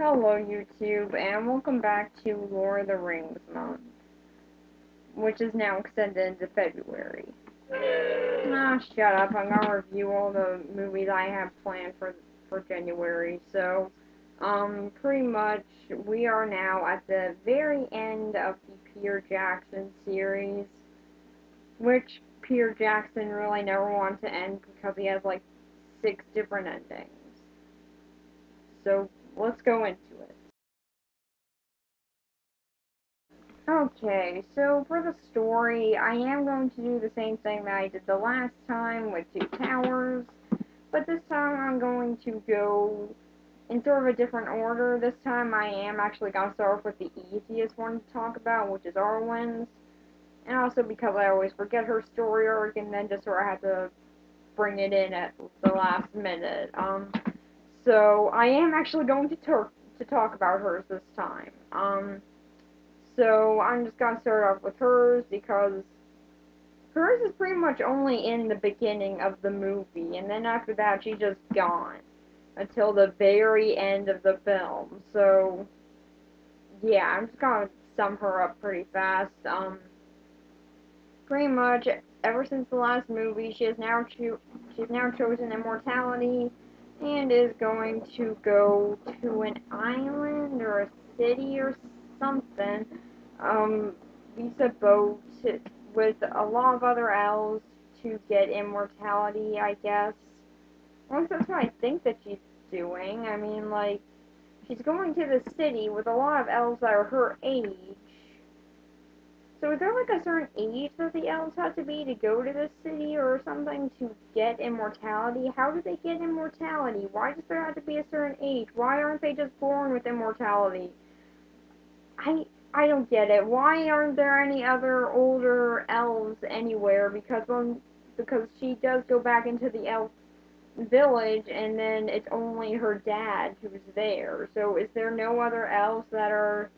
Hello YouTube, and welcome back to Lord of the Rings month, which is now extended into February. Ah, shut up, I'm gonna review all the movies I have planned for January, so, pretty much, we are now at the very end of the Peter Jackson series, which Peter Jackson really never wanted to end because he has, like, 6 different endings. So, let's go into it. Okay, so for the story, I am going to do the same thing that I did the last time with Two Towers, but this time I'm going to go in sort of a different order. This time I am actually going to start off with the easiest one to talk about, which is Arwen's, and also because I always forget her story arc and then just sort of have to bring it in at the last minute. So I am actually going to talk about hers this time. So I'm just gonna start off with hers because hers is pretty much only in the beginning of the movie, and then after that she's just gone until the very end of the film. So yeah, I'm just gonna sum her up pretty fast. Pretty much ever since the last movie, she's now chosen immortality and is going to go to an island or a city or something. Use a boat with a lot of other elves to get immortality, I guess. At least that's what I think that she's doing. I mean, like, she's going to the city with a lot of elves that are her age. So is there like a certain age that the elves have to be to go to this city or something to get immortality? How do they get immortality? Why does there have to be a certain age? Why aren't they just born with immortality? I I don't get it. Why aren't there any other older elves anywhere? Because she does go back into the elf village and then it's only her dad who's there. So is there no other elves that are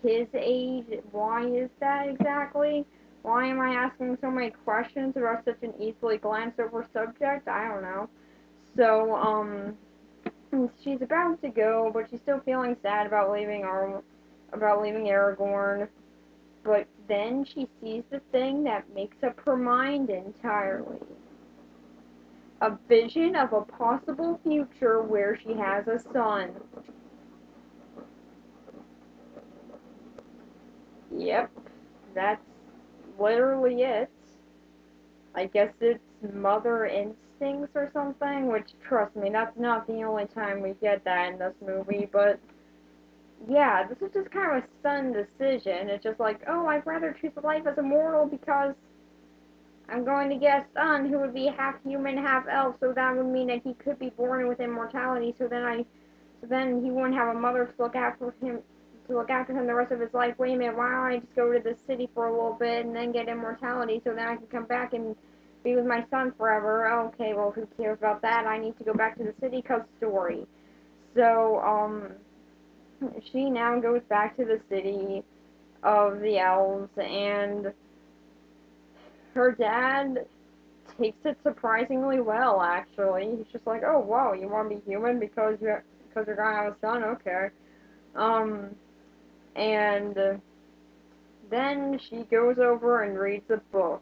his age? Why is that exactly? Why am I asking so many questions about such an easily glanced over subject? I don't know. So, she's about to go, but she's still feeling sad about leaving Aragorn. But then she sees the thing that makes up her mind entirely. A vision of a possible future where she has a son. Yep, that's literally it. I guess it's mother instincts or something, which, trust me, that's not the only time we get that in this movie, but yeah, this is just kind of a sudden decision. It's just like, oh, I'd rather choose a life as a mortal because I'm going to get a son who would be half human, half elf, so that would mean that he could be born with immortality, so then he wouldn't have a mother to look after him the rest of his life. Wait a minute, why don't I just go to the city for a little bit and then get immortality so then I can come back and be with my son forever? Okay, well, who cares about that? I need to go back to the city cause story. So, she now goes back to the city of the elves, and her dad takes it surprisingly well, actually. He's just like, oh, wow, you want to be human because you're gonna have a son? Okay. Um, and then she goes over and reads a book.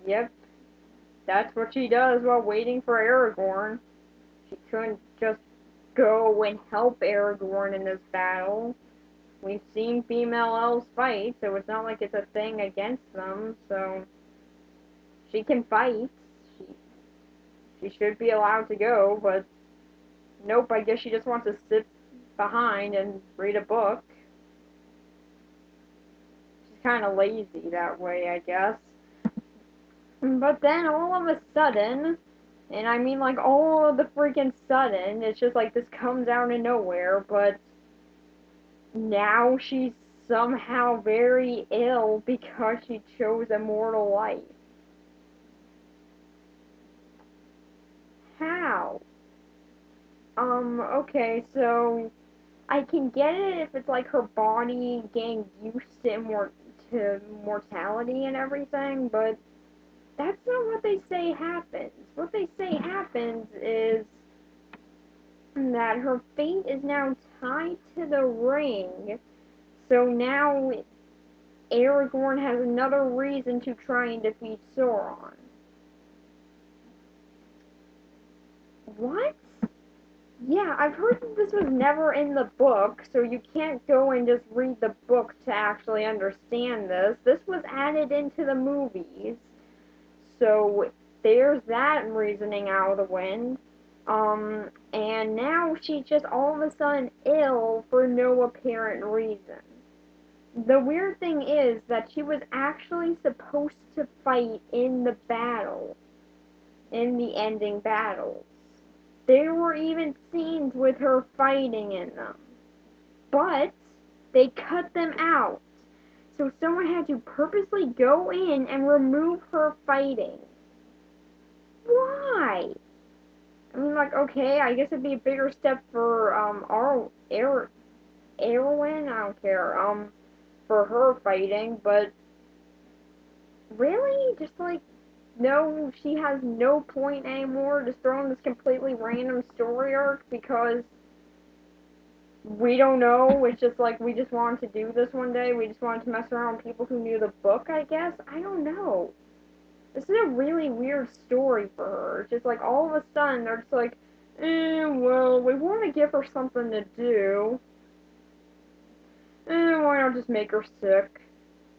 Yep, that's what she does while waiting for Aragorn. She couldn't just go and help Aragorn in this battle. We've seen female elves fight, so it's not like it's a thing against them, so she can fight. She, she should be allowed to go, but nope, I guess she just wants to sit behind and read a book. She's kind of lazy that way, I guess. But then all of a sudden, and I mean like all of the freaking sudden, it's just like this comes out of nowhere, but now she's somehow very ill because she chose a mortal life. How? Okay, so I can get it if it's like her body getting used to mortality and everything, but that's not what they say happens. What they say happens is that her fate is now tied to the ring. So now Aragorn has another reason to try and defeat Sauron. What? Yeah, I've heard that this was never in the book, so you can't go and just read the book to actually understand this. This was added into the movies, so there's that reasoning out of the wind. And now she's just all of a sudden ill for no apparent reason. The weird thing is that she was actually supposed to fight in the battle, in the ending battles. There were even scenes with her fighting in them. But they cut them out. So someone had to purposely go in and remove her fighting. Why? I mean, like, okay, I guess it'd be a bigger step for, Erwin, I don't care, for her fighting, but really? Just like, no, she has no point anymore, just throwing this completely random story arc because we don't know. It's just like we just wanted to do this one day. We just wanted to mess around with people who knew the book, I guess. I don't know. This is a really weird story for her. It's just like all of a sudden they're just like, well, we want to give her something to do. Why not just make her sick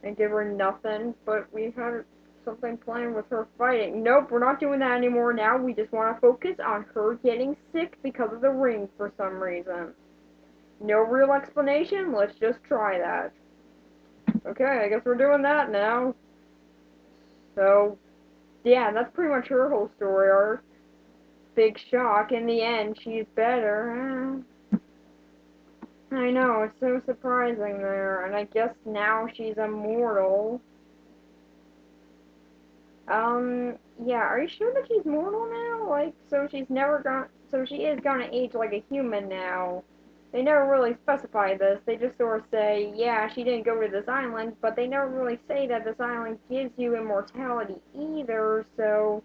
and give her nothing? But we had something planned with her fighting. Nope, we're not doing that anymore now. We just want to focus on her getting sick because of the ring for some reason. No real explanation, let's just try that. Okay, I guess we're doing that now. So, yeah, that's pretty much her whole story arc. Big shock. In the end, she's better. I know, it's so surprising there. And I guess now she's immortal. Yeah, are you sure that she's mortal now? Like, so so she is gonna age like a human now. They never really specify this. They just sort of say, yeah, she didn't go to this island, but they never really say that this island gives you immortality either, so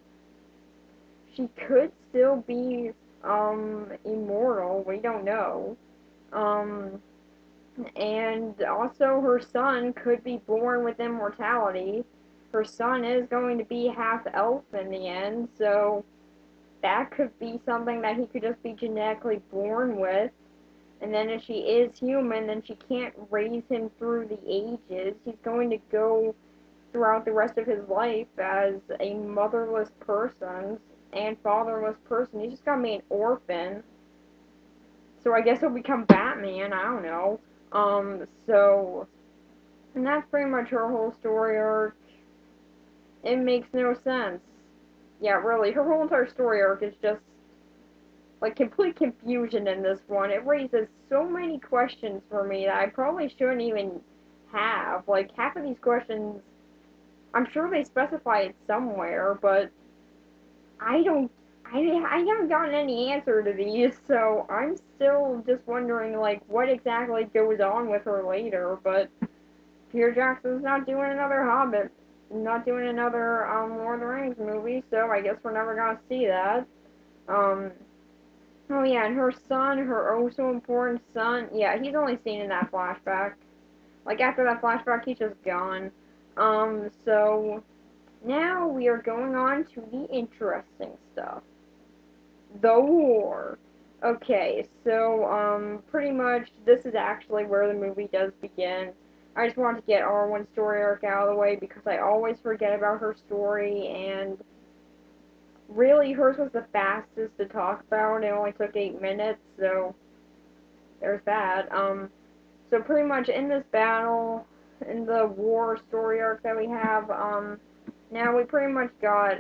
she could still be, immortal. We don't know. Um, and also her son could be born with immortality. Her son is going to be half elf in the end, so that could be something that he could just be genetically born with. And then if she is human, then she can't raise him through the ages. He's going to go throughout the rest of his life as a motherless person and fatherless person. He's just gonna be an orphan. So I guess he'll become Batman, I don't know. So and that's pretty much her whole story arc. It makes no sense. Yeah, really, her whole entire story arc is just like complete confusion in this one. It raises so many questions for me that I probably shouldn't even have. Like half of these questions, I'm sure they specify it somewhere, but I don't. I haven't gotten any answer to these, so I'm still just wondering like what exactly goes on with her later. But Peter Jackson's not doing another Hobbit, not doing another Lord of the Rings movie, so I guess we're never gonna see that. Um, Oh yeah, and her son, her oh so important son, yeah, he's only seen in that flashback. Like after that flashback, he's just gone. So now we are going on to the interesting stuff. The war. Okay, so pretty much this is actually where the movie does begin. I just wanted to get Arwen's story arc out of the way because I always forget about her story, and really hers was the fastest to talk about. It only took 8 minutes, so there's that. So pretty much in this battle, in the war story arc that we have, now we pretty much got,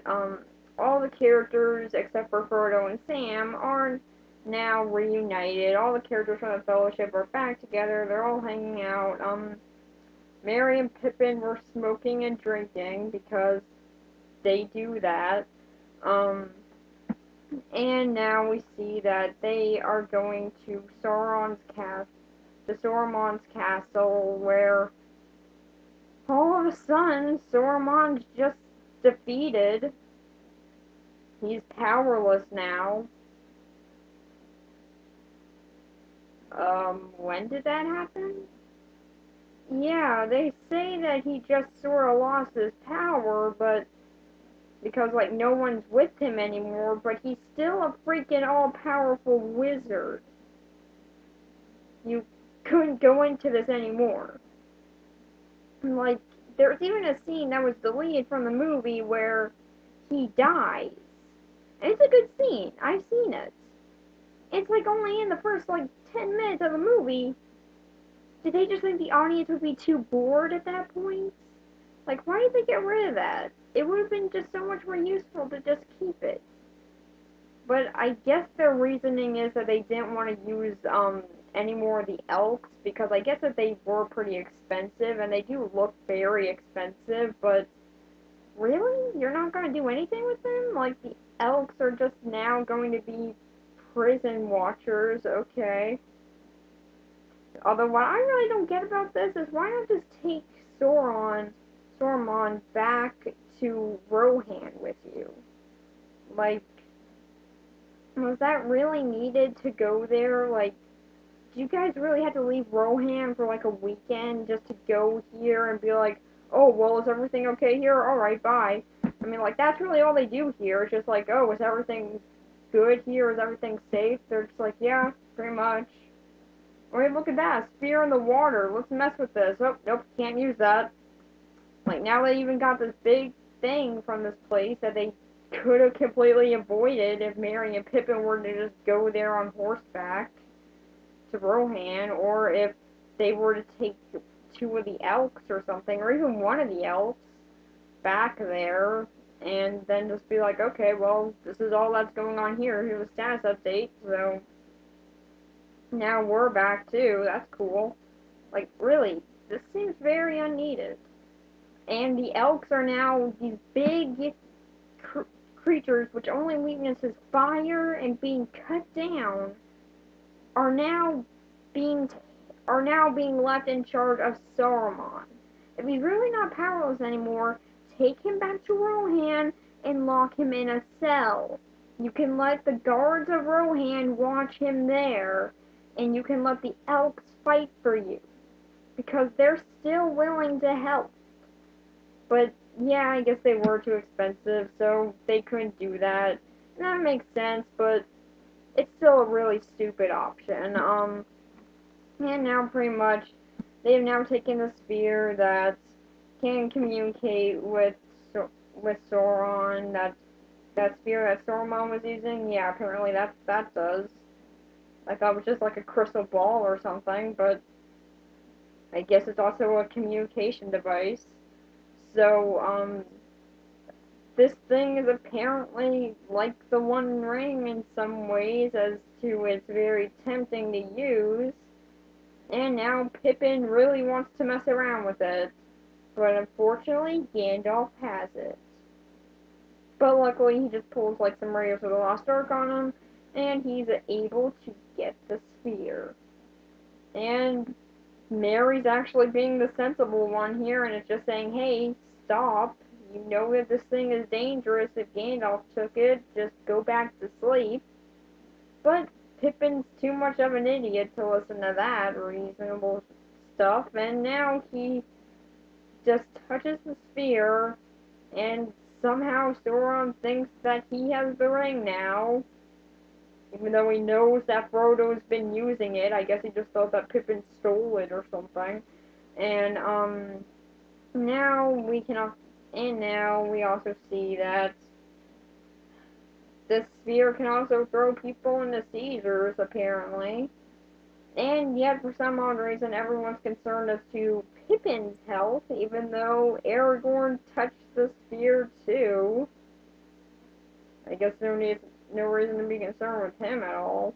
all the characters except for Frodo and Sam are now reunited. All the characters from the Fellowship are back together. They're all hanging out. Merry and Pippin were smoking and drinking because they do that. Um, and now we see that they are going to Sauron's castle, where all of a sudden Sauron's just defeated. He's powerless now. When did that happen? Yeah, they say that he just sort of lost his power, but because, like, no one's with him anymore, but he's still a freaking all-powerful wizard. You couldn't go into this anymore. Like, there's even a scene that was deleted from the movie where he dies. And it's a good scene. I've seen it. It's like only in the first, like, 10 minutes of the movie. Did they just think the audience would be too bored at that point? Like, why did they get rid of that? It would have been just so much more useful to just keep it. But I guess their reasoning is that they didn't want to use any more of the elks because I guess that they were pretty expensive and they do look very expensive, but really? You're not going to do anything with them? Like the elks are just now going to be prison watchers, okay. Although what I really don't get about this is why not just take Sauron back to Rohan with you? Like, was that really needed to go there? Like, do you guys really have to leave Rohan for like a weekend just to go here and be like, oh, well, is everything okay here? Alright, bye. I mean, like, that's really all they do here. It's just like, oh, is everything good here? Is everything safe? They're just like, yeah, pretty much. Wait, look at that. Spear in the water. Let's mess with this. Oh, nope, can't use that. Like, now they even got this big thing from this place that they could have completely avoided if Merry and Pippin were to just go there on horseback to Rohan, or if they were to take two of the elks or something, or even one of the elks back there, and then just be like, okay, well, this is all that's going on here. Here's a status update, so now we're back too. That's cool. Like, really, this seems very unneeded. And the elks are now these big cr- creatures which only weakness is fire and being cut down are now being left in charge of Saruman. If he's really not powerless anymore, take him back to Rohan and lock him in a cell. You can let the guards of Rohan watch him there, and you can let the elks fight for you because they're still willing to help. But yeah, I guess they were too expensive, so they couldn't do that. And that makes sense, but it's still a really stupid option. And now pretty much they've now taken the spear that can communicate with Sauron. That spear that Sauron was using. Yeah, apparently that does. I thought it was just like a crystal ball or something, but I guess it's also a communication device. So this thing is apparently like the One Ring in some ways, as to it's very tempting to use. And now Pippin really wants to mess around with it. But unfortunately, Gandalf has it. But luckily, he just pulls like some Raiders of the Lost Ark on him, and he's able to get the sphere. And Merry's actually being the sensible one here, and it's just saying, hey, stop. You know that this thing is dangerous. If Gandalf took it, just go back to sleep. But Pippin's too much of an idiot to listen to that reasonable stuff, and now he just touches the sphere, and somehow Sauron thinks that he has the ring now, even though he knows that Frodo's been using it. I guess he just thought that Pippin stole it or something. And now we can, and now we also see that this sphere can also throw people into seizures, apparently. And yet, for some odd reason, everyone's concerned as to Pippin's health, even though Aragorn touched the sphere too. I guess no reason to be concerned with him at all.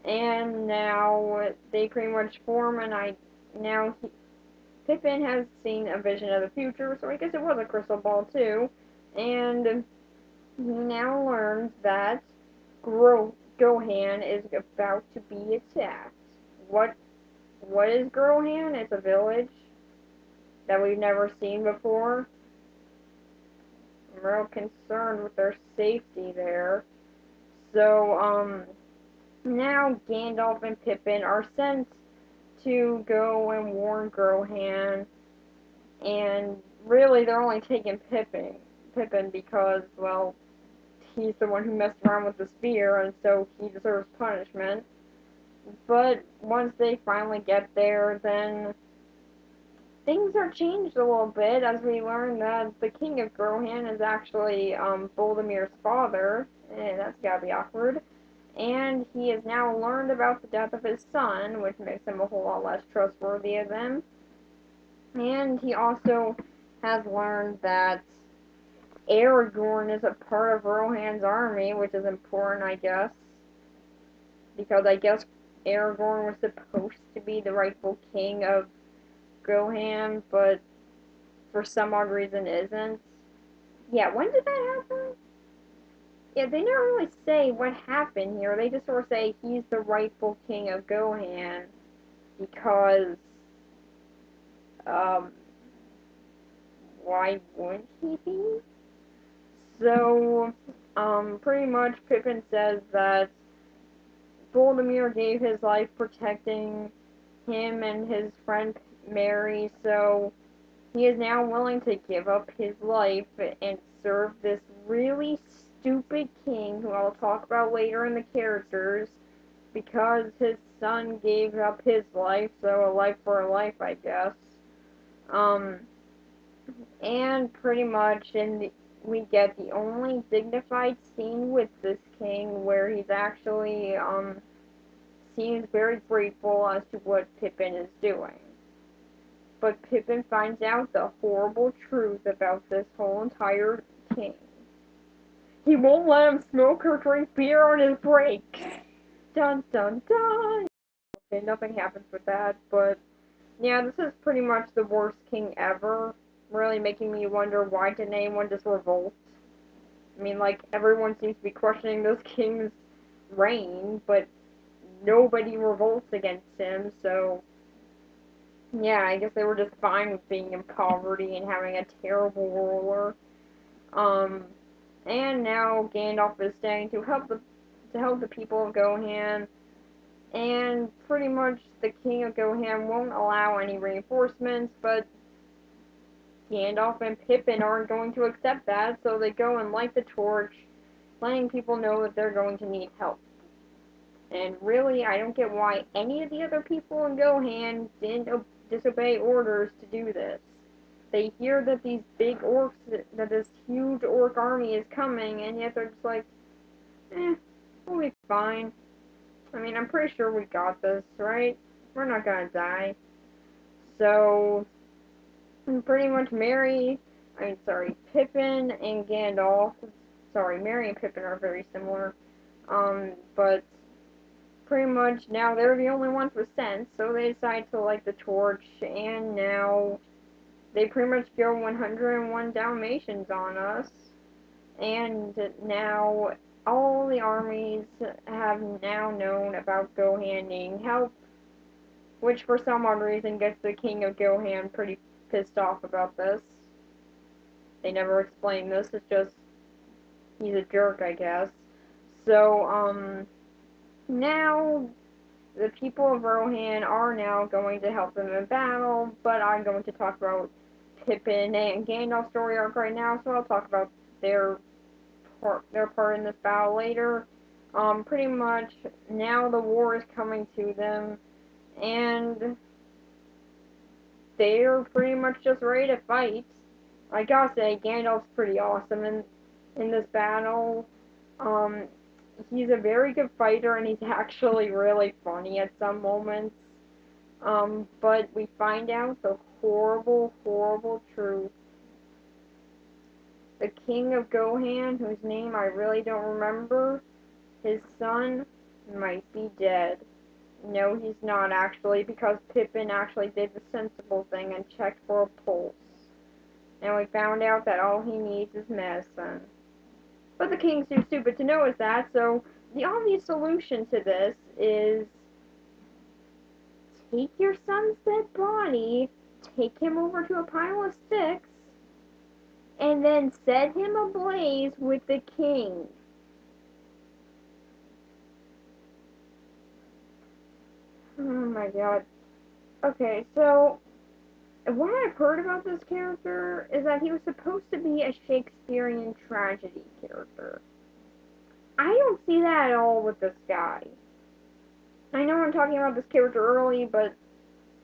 And now they pretty much form Pippin has seen a vision of the future, so I guess it was a crystal ball too. And he now learns that Gohan is about to be attacked. What is Grohan? It's a village that we've never seen before. I'm real concerned with their safety there. So, Now Gandalf and Pippin are sent to go and warn Grohan, and really they're only taking Pippin because, well, he's the one who messed around with the spear, and so he deserves punishment. But once they finally get there, then things are changed a little bit as we learn that the King of Grohan is actually Boldemir's father, and that's gotta be awkward. And he has now learned about the death of his son, which makes him a whole lot less trustworthy of them. And he also has learned that Aragorn is a part of Rohan's army, which is important, I guess, because I guess Aragorn was supposed to be the rightful king of Gohan, but for some odd reason isn't. Yeah, when did that happen? Yeah, they never really say what happened here. They just sort of say he's the rightful king of Gohan because, um, why wouldn't he be? So, pretty much Pippin says that Voldemort gave his life protecting him and his friend Merry, so he is now willing to give up his life and serve this really stupid king, who I'll talk about later in the characters, because his son gave up his life, so a life for a life, I guess. Um, and pretty much we get the only dignified scene with this king where he's actually, seems very grateful as to what Pippin is doing. But Pippin finds out the horrible truth about this whole entire king. He won't let him smoke or drink beer on his breaks. Dun dun dun! Okay, nothing happens with that, but yeah, this is pretty much the worst king ever. Really making me wonder, why didn't anyone just revolt? I mean, like, everyone seems to be questioning this king's reign, but nobody revolts against him, so yeah, I guess they were just fine with being in poverty and having a terrible ruler. Um, and now Gandalf is staying to help the people of Gohan, and pretty much the King of Gohan won't allow any reinforcements, but Gandalf and Pippin aren't going to accept that, so they go and light the torch, letting people know that they're going to need help. And really, I don't get why any of the other people in Gohan didn't disobey orders to do this. They hear that these big orcs, that this huge orc army is coming, and yet they're just like, we'll be fine. I mean, I'm pretty sure we got this, right? We're not gonna die. So, pretty much Pippin and Gandalf, Merry and Pippin are very similar, but pretty much now they're the only ones with sense, so they decide to light the torch, and now they pretty much go 101 Dalmatians on us, and now all the armies have now known about Gohan needing help, which for some odd reason gets the King of Gohan pretty pissed off about this. They never explain this, it's just, he's a jerk, I guess. So, now the people of Rohan are now going to help them in battle, but I'm going to talk about Pippin and Gandalf's story arc right now, so I'll talk about their part in this battle later. Pretty much now the war is coming to them, and they're pretty much just ready to fight. I gotta say, Gandalf's pretty awesome in this battle. Um, he's a very good fighter, and he's actually really funny at some moments. But we find out the horrible, horrible truth. The King of Gohan, whose name I really don't remember, his son might be dead. No, he's not actually, because Pippin actually did the sensible thing and checked for a pulse. And we found out that all he needs is medicine. But the king's too stupid to notice that, so the obvious solution to this is take your son's dead body, take him over to a pile of sticks, and then set him ablaze with the king. Oh my god. Okay, so what I've heard about this character is that he was supposed to be a Shakespearean tragedy character. I don't see that at all with this guy. I know I'm talking about this character early, but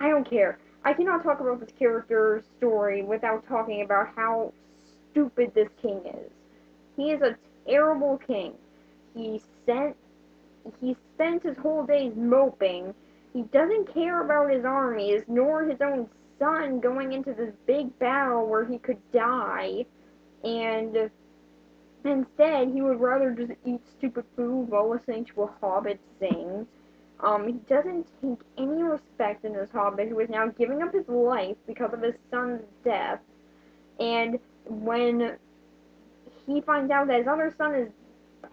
I don't care. I cannot talk about this character's story without talking about how stupid this king is. He is a terrible king. He sent he spends his whole days moping. He doesn't care about his armies, nor his own son going into this big battle where he could die, and instead he would rather just eat stupid food while listening to a hobbit sing. He doesn't take any respect in this hobbit who is now giving up his life because of his son's death, and when he finds out that his other son is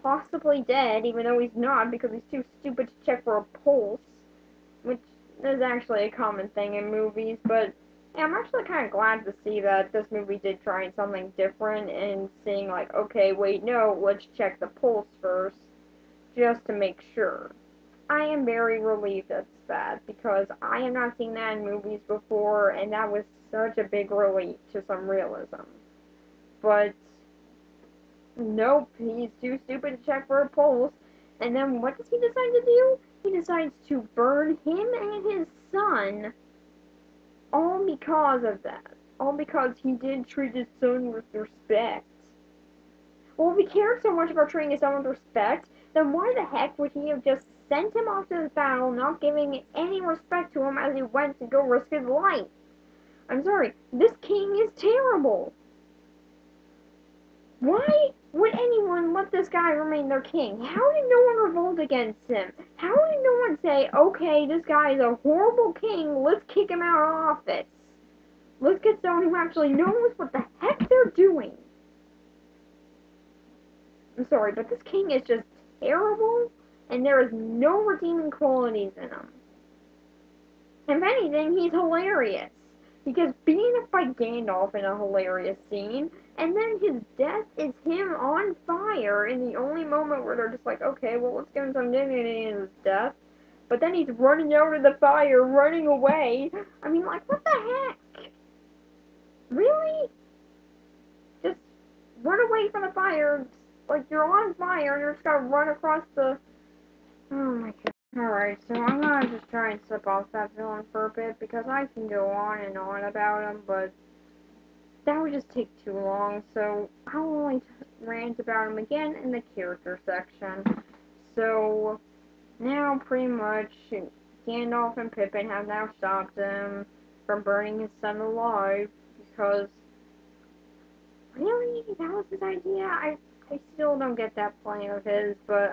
possibly dead, even though he's not because he's too stupid to check for a pulse, which is actually a common thing in movies, but yeah, I'm actually kind of glad to see that this movie did try something different and seeing like, okay, wait, no, let's check the pulse first, just to make sure. I am very relieved that's that, because I have not seen that in movies before, and that was such a big relief to some realism. But nope, he's too stupid to check for a pulse. And then what does he decide to do? He decides to burn him and his son, all because of that. All because he didn't treat his son with respect. Well, if he cared so much about treating his son with respect, then why the heck would he have just sent him off to this battle, not giving any respect to him as he went to go risk his life? I'm sorry, this king is terrible. Why would anyone let this guy remain their king? How did no one revolt against him? How did no one say, okay, this guy is a horrible king, let's kick him out of office? Let's get someone who actually knows what the heck they're doing. I'm sorry, but this king is just terrible, and there is no redeeming qualities in him. If anything, he's hilarious. Because being to fight Gandalf in a hilarious scene, and then his death is him on fire in the only moment where they're just like, okay, well, let's give him some dignity in his death. But then he's running out of the fire, running away. I mean, like, what the heck? Really? Just run away from the fire. Like, you're on fire, and you're just gotta run across the... Oh my god. Alright, so I'm gonna just try and slip off that villain for a bit, because I can go on and on about him, but that would just take too long, so I'll only rant about him again in the character section. So, now pretty much Gandalf and Pippin have now stopped him from burning his son alive, because really? That was his idea? I still don't get that plan of his, but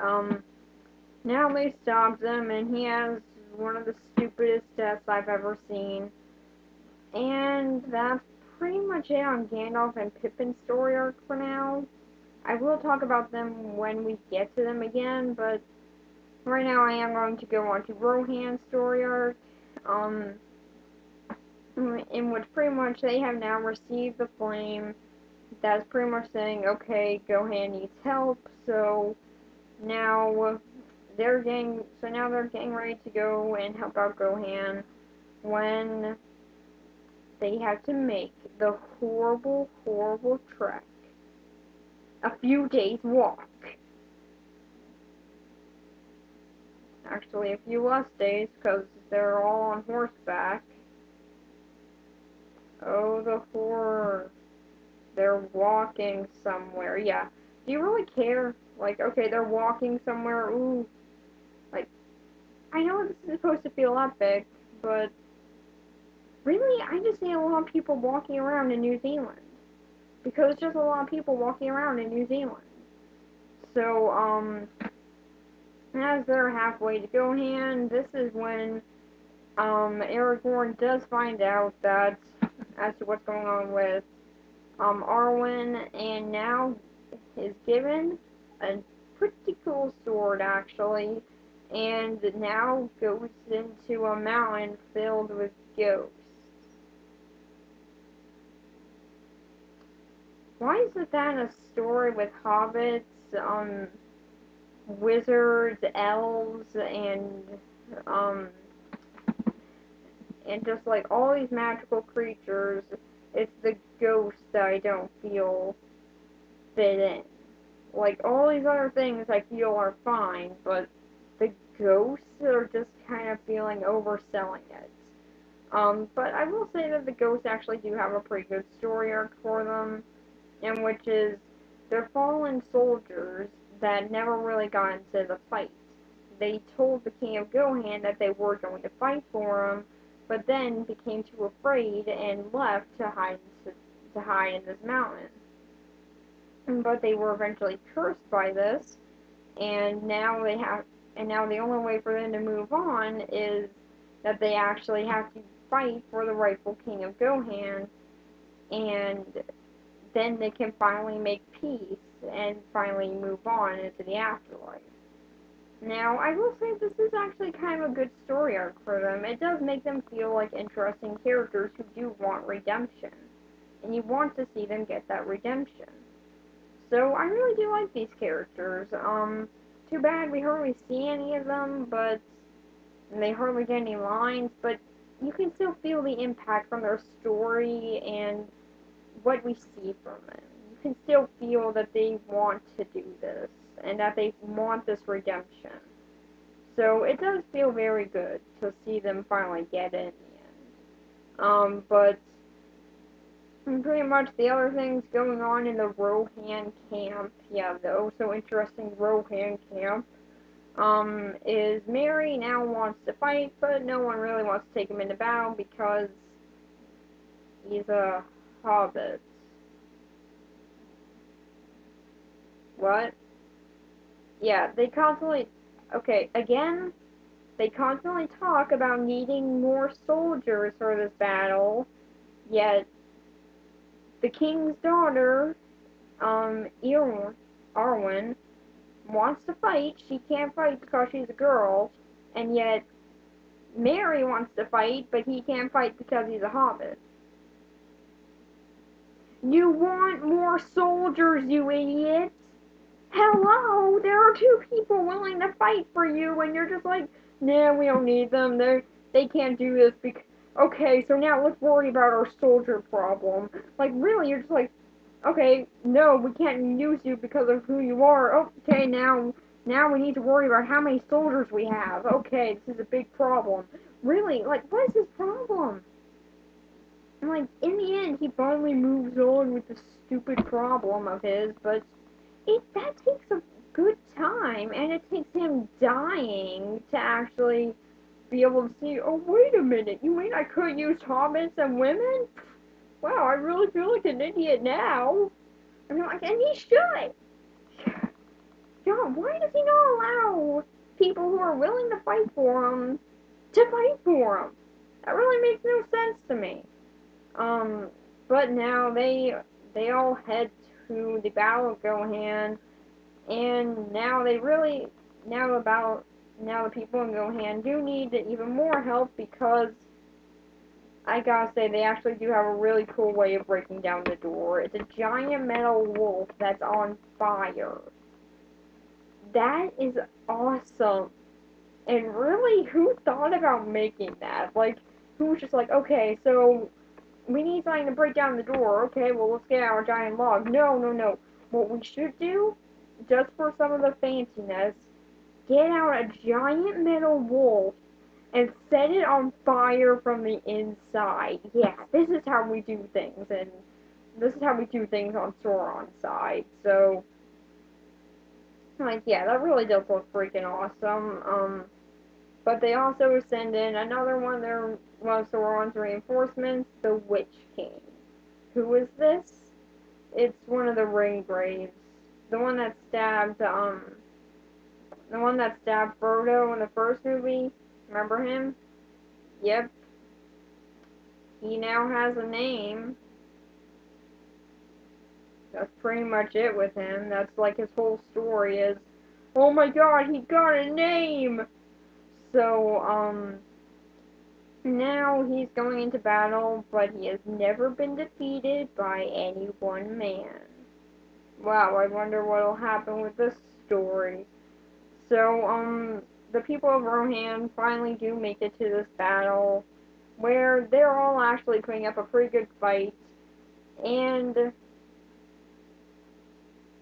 now they stopped him, and he has one of the stupidest deaths I've ever seen. And that's pretty much it on Gandalf and Pippin's story arc for now. I will talk about them when we get to them again, but right now I am going to go on to Rohan's story arc, in which pretty much they have now received the flame. That's pretty much saying, okay, Gohan needs help, so now they're getting ready to go and help out Gohan when they have to make the horrible, horrible trek. A few days walk. Actually, a few less days because they're all on horseback. Oh, the horror. They're walking somewhere. Yeah. Do you really care? Like, okay, they're walking somewhere. Ooh. Like, I know this is supposed to feel epic, but really, I just see a lot of people walking around in New Zealand. Because it's just a lot of people walking around in New Zealand. So, as they're halfway to Gohan, this is when, Aragorn does find out that, as to what's going on with, Arwen, and now is given a pretty cool sword, actually, and now goes into a mountain filled with ghosts. Why is that a story with hobbits, wizards, elves, and, and just like all these magical creatures, it's the ghosts that I don't feel fit in. Like all these other things I feel are fine, but the ghosts are just kind of feeling overselling it. But I will say that the ghosts actually do have a pretty good story arc for them, and which is they're fallen soldiers that never really got into the fight. They told the King of Gohan that they were going to fight for him, but then became too afraid and left to hide in this mountain. But they were eventually cursed by this, and now they have, and now the only way for them to move on is that they actually have to fight for the rightful King of Gohan, and then they can finally make peace and finally move on into the afterlife. Now, I will say this is actually kind of a good story arc for them. It does make them feel like interesting characters who do want redemption, and you want to see them get that redemption. So I really do like these characters. Too bad we hardly see any of them, but they hardly get any lines, but you can still feel the impact from their story and what we see from them. You can still feel that they want to do this and that they want this redemption. So it does feel very good to see them finally get it in the end. But pretty much the other things going on in the Rohan camp, yeah, the oh so interesting Rohan camp, is Mary now wants to fight, but no one really wants to take him into battle because he's a hobbit. What? Yeah, they constantly, okay, again, they constantly talk about needing more soldiers for this battle, yet the king's daughter, Arwen, wants to fight. She can't fight because she's a girl, and yet Mary wants to fight, but he can't fight because he's a hobbit. You want more soldiers, you idiot! Hello, there are two people willing to fight for you, and you're just like, nah, we don't need them. They can't do this because. Okay, so now let's worry about our soldier problem. Like, really, you're just like, okay, no, we can't use you because of who you are. Okay, now we need to worry about how many soldiers we have. Okay, this is a big problem. Really, like, what is this problem? And, like, in the end, he finally moves on with this stupid problem of his, but that takes a good time, and it takes him dying to actually be able to see, oh, wait a minute, you mean I could use hobbits and women? Wow, I really feel like an idiot now. And I'm like, and he should. God, why does he not allow people who are willing to fight for him to fight for him? That really makes no sense to me. Um, but now they all head to the Battle of Gohan, and now they really now the people in Gohan do need even more help because I gotta say, they actually do have a really cool way of breaking down the door. It's a giant metal wolf that's on fire. That is awesome. And really, who thought about making that? Like, who was just like, okay, so we need something to break down the door. Okay, well, let's get our giant log. No, no, no. What we should do, just for some of the fanciness, get out a giant metal wolf and set it on fire from the inside. Yeah, this is how we do things, and this is how we do things on Sauron's side. So, like, yeah, that really does look freaking awesome. But they also send in another one of Sauron's reinforcements, the Witch King. Who is this? It's one of the Ringgraves. The one that stabbed, the one that stabbed Frodo in the first movie. Remember him? Yep, he now has a name. That's pretty much it with him. That's like his whole story is, oh my god, he got a name! So, now he's going into battle, but he has never been defeated by any one man. Wow, I wonder what'll happen with this story. So, the people of Rohan finally do make it to this battle, where they're all actually putting up a pretty good fight, and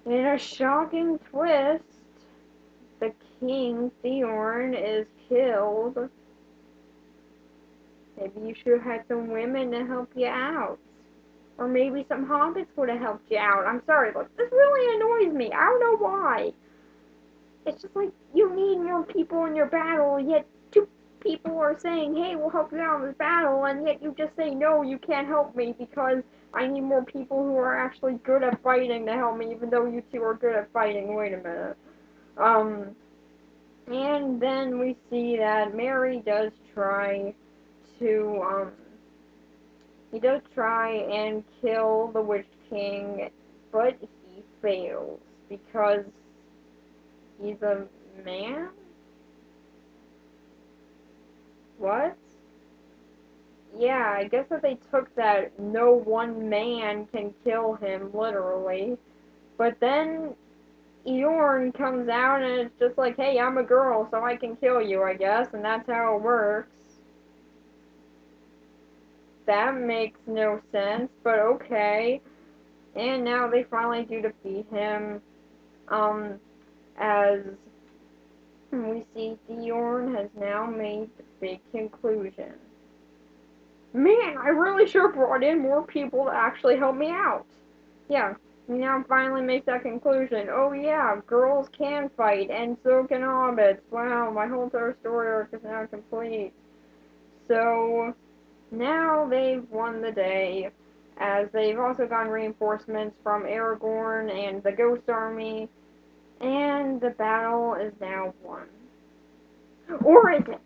in a shocking twist, the king, Theorn, is killed. Maybe you should have had some women to help you out. Or maybe some hobbits would have helped you out. I'm sorry, look, this really annoys me. I don't know why. It's just like, you need more people in your battle, yet two people are saying, hey, we'll help you out in this battle, and yet you just say, no, you can't help me because I need more people who are actually good at fighting to help me, even though you two are good at fighting. Wait a minute. And then we see that Merry does try to, he does try and kill the Witch King, but he fails because he's a man? What? Yeah, I guess that they took that no one man can kill him, literally. But then Eorn comes out and it's just like, hey, I'm a girl, so I can kill you, I guess, and that's how it works. That makes no sense, but okay. And now they finally do defeat him, as we see Theorn has now made the big conclusion. Man, I really sure brought in more people to actually help me out. Yeah, we now finally make that conclusion. Oh yeah, girls can fight, and so can hobbits. Wow, my whole entire story arc is now complete. So, now they've won the day, as they've also gotten reinforcements from Aragorn and the Ghost Army, and the battle is now won. Or is it?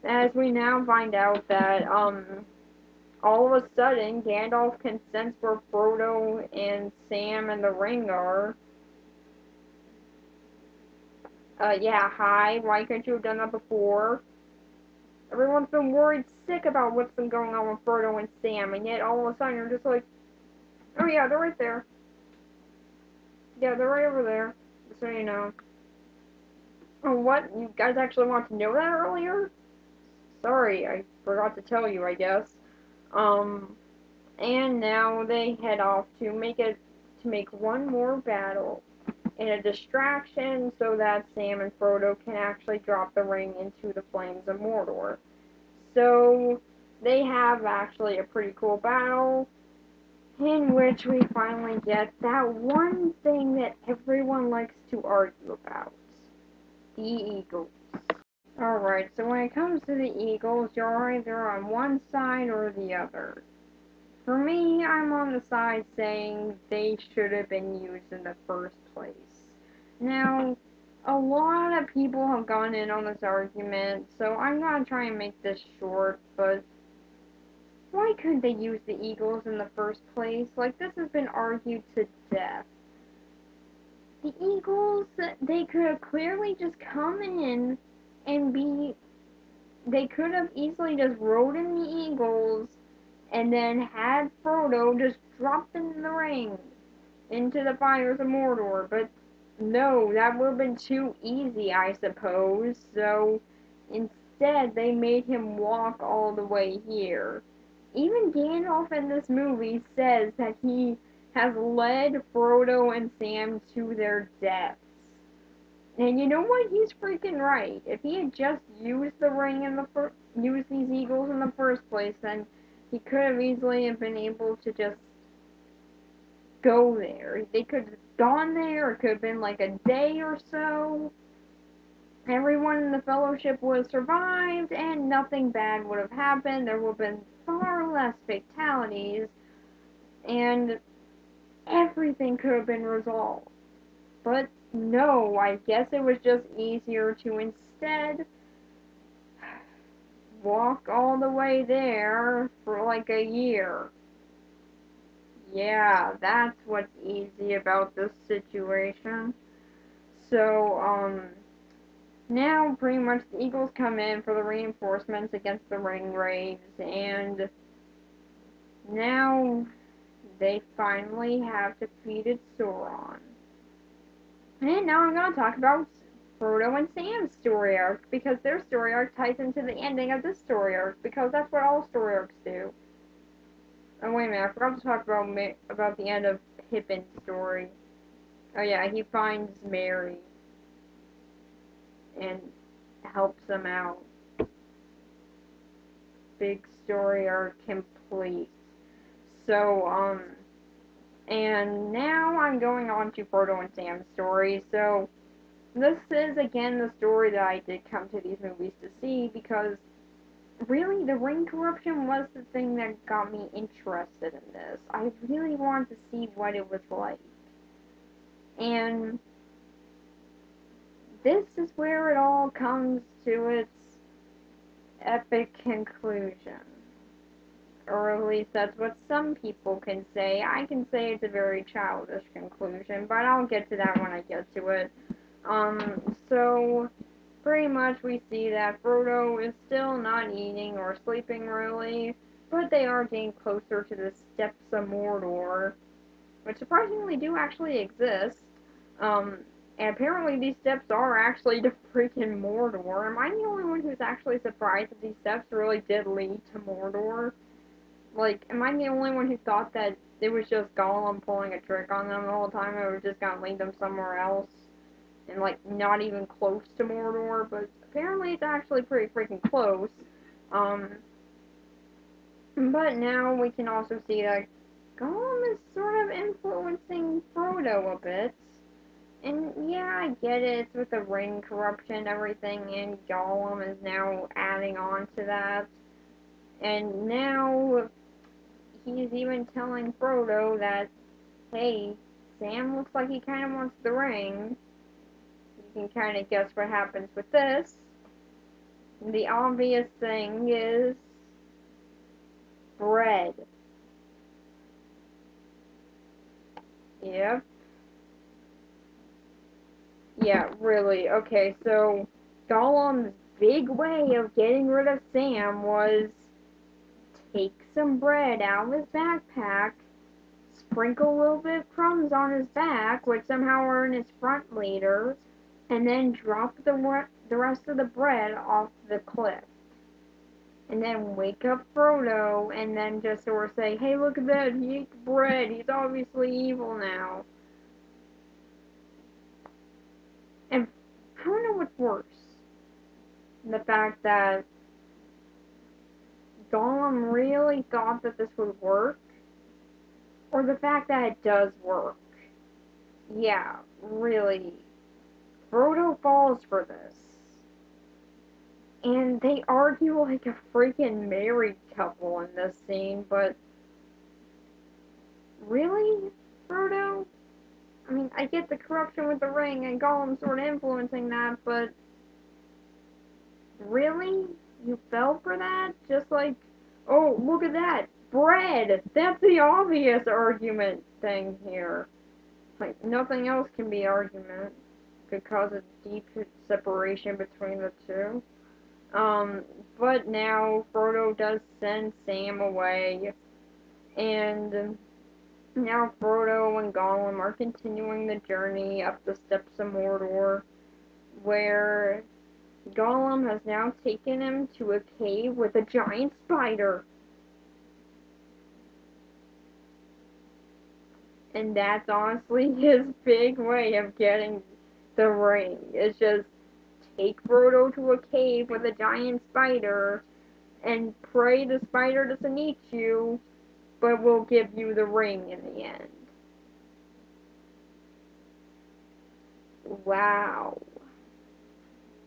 As we now find out that, all of a sudden, Gandalf can sense where Frodo and Sam and the ring are. Yeah, hi, why couldn't you have done that before? Everyone's been worried sick about what's been going on with Frodo and Sam, and yet all of a sudden you're just like, oh yeah, they're right there. Yeah, they're right over there. Just so you know. Oh, what? You guys actually want to know that earlier? Sorry, I forgot to tell you, I guess. Um, and now they head off to make one more battle in a distraction so that Sam and Frodo can actually drop the ring into the flames of Mordor. So they have actually a pretty cool battle in which we finally get that one thing that everyone likes to argue about. The Eagles. Alright, so when it comes to the Eagles, you're either on one side or the other. For me, I'm on the side saying they should have been used in the first place. Now, a lot of people have gone in on this argument, so I'm gonna try and make this short, but why couldn't they use the Eagles in the first place? Like, this has been argued to death. The Eagles, they could have clearly just come in and they could have easily just rode in the Eagles and then had Frodo just drop in the ring into the fires of Mordor, but no, that would have been too easy, I suppose, so instead they made him walk all the way here. Even Gandalf in this movie says that he has led Frodo and Sam to their deaths. And you know what? He's freaking right. If he had just used the ring in the used these eagles in the first place, then he could have easily have been able to just go there. They could have gone there. It could have been like a day or so. Everyone in the Fellowship would have survived, and nothing bad would have happened. There would have been far less fatalities, and everything could have been resolved. But no, I guess it was just easier to instead walk all the way there for like a year. Yeah, that's what's easy about this situation. So, now pretty much the Eagles come in for the reinforcements against the Ringwraiths, and now they finally have defeated Sauron. And now I'm gonna talk about Frodo and Sam's story arc, because their story arc ties into the ending of this story arc, because that's what all story arcs do. Oh wait a minute, I forgot to talk about the end of Pippin's story. Oh yeah, he finds Merry and helps him out. Big story arc complete. So, and now I'm going on to Frodo and Sam's story. So, this is again the story that I did come to these movies to see because really the ring corruption was the thing that got me interested in this. I really wanted to see what it was like. And this is where it all comes to its epic conclusion. Or at least that's what some people can say. I can say it's a very childish conclusion, but I'll get to that when I get to it. So pretty much we see that Frodo is still not eating or sleeping really, but they are getting closer to the Steppes of Mordor, which surprisingly do actually exist. Um, and apparently these steppes are actually to freaking Mordor. Am I the only one who's actually surprised that these steppes really did lead to Mordor? Like, am I the only one who thought that it was just Gollum pulling a trick on them the whole time and it was just gonna lead them somewhere else? And, like, not even close to Mordor, but apparently it's actually pretty freaking close. Um, but now we can also see that Gollum is sort of influencing Frodo a bit. And yeah, I get it, it's with the ring corruption and everything, and Gollum is now adding on to that. And now he's even telling Frodo that, hey, Sam looks like he kind of wants the ring. You can kind of guess what happens with this. The obvious thing is bread. Yep. Yeah, really. Okay, so Gollum's big way of getting rid of Sam was take some bread out of his backpack, sprinkle a little bit of crumbs on his back, which somehow are in his front later, and then drop the rest of the bread off the cliff. And then wake up Frodo, and then just sort of say, hey, look at that, he ate the bread, he's obviously evil now. And I don't know what's worse. The fact that Gollum really thought that this would work, or the fact that it does work. Yeah, really. Frodo falls for this. And they argue like a freaking married couple in this scene, but really, Frodo? I mean, I get the corruption with the ring and Gollum sort of influencing that, but really? You fell for that? Just like, oh, look at that! Bread! That's the obvious argument thing here. Like, nothing else can be argument. Could cause a deep separation between the two. But now Frodo does send Sam away, and now Frodo and Gollum are continuing the journey up the steps of Mordor, where Gollum has now taken him to a cave with a giant spider. And that's honestly his big way of getting the ring. It's just take Frodo to a cave with a giant spider and pray the spider doesn't eat you, but will give you the ring in the end. Wow.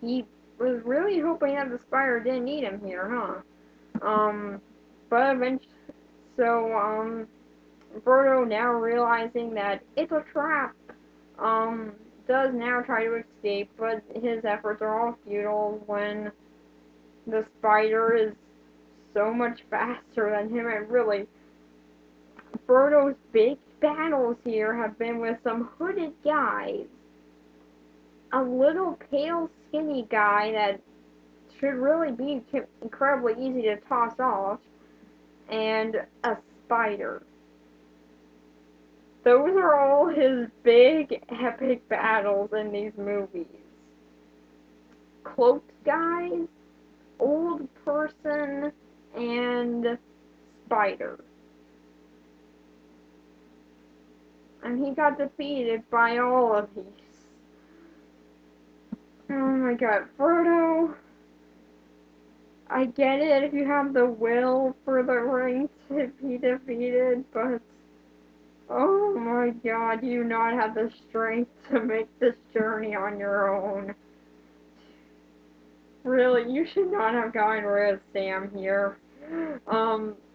He was really hoping that the spider didn't eat him here, huh? But eventually, so, Frodo, now realizing that it's a trap, um, does now try to escape, but his efforts are all futile when the spider is so much faster than him, and really, Frodo's big battles here have been with some hooded guys. A little pale, skinny guy that should really be incredibly easy to toss off, and a spider. Those are all his big, epic battles in these movies. cloaked guys, old person, and spider. And he got defeated by all of these. Oh my god, Frodo, I get it if you have the will for the ring to be defeated, but oh my god, you do not have the strength to make this journey on your own. Really, you should not have gotten rid of Sam here.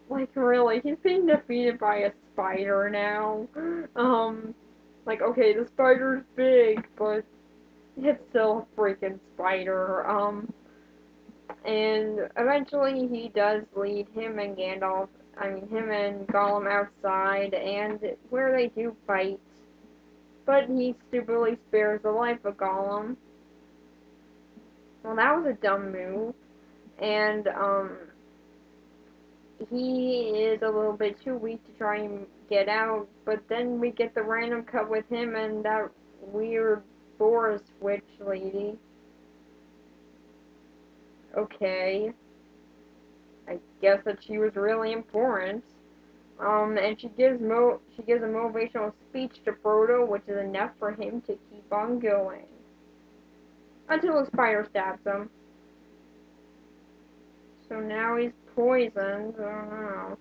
Like really, he's being defeated by a spider now. Like okay, the spider's big, but it's still a freaking spider. And eventually he does lead him and Gandalf, him and Gollum outside, and where they do fight, but he stupidly spares the life of Gollum. Well, that was a dumb move, and, he is a little bit too weak to try and get out, but then we get the random cut with him and that weird Boris witch lady. Okay. I guess that she was really important. And she gives a motivational speech to Frodo, which is enough for him to keep on going. Until a spider stabs him. So now he's poisoned. I don't know.